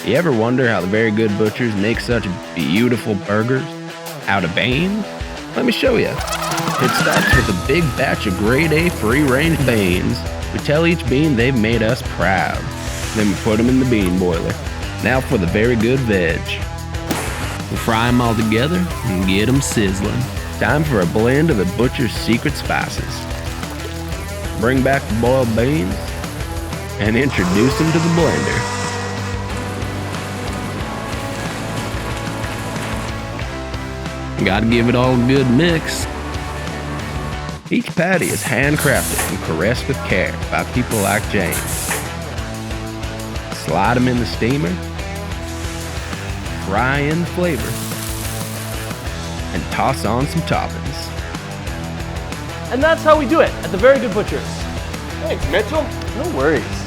You ever wonder how the Very Good Butchers make such beautiful burgers out of beans? Let me show you. It starts with a big batch of grade A free-range beans. We tell each bean they've made us proud. Then we put them in the bean boiler. Now for the Very Good Veg. We fry them all together and get them sizzling. Time for a blend of the butcher's secret spices. Bring back the boiled beans and introduce them to the blender. Gotta give it all a good mix. Each patty is handcrafted and caressed with care by people like James. Slide them in the steamer, fry in the flavor, and toss on some toppings. And that's how we do it at the Very Good Butchers. Thanks, Mitchell. No worries.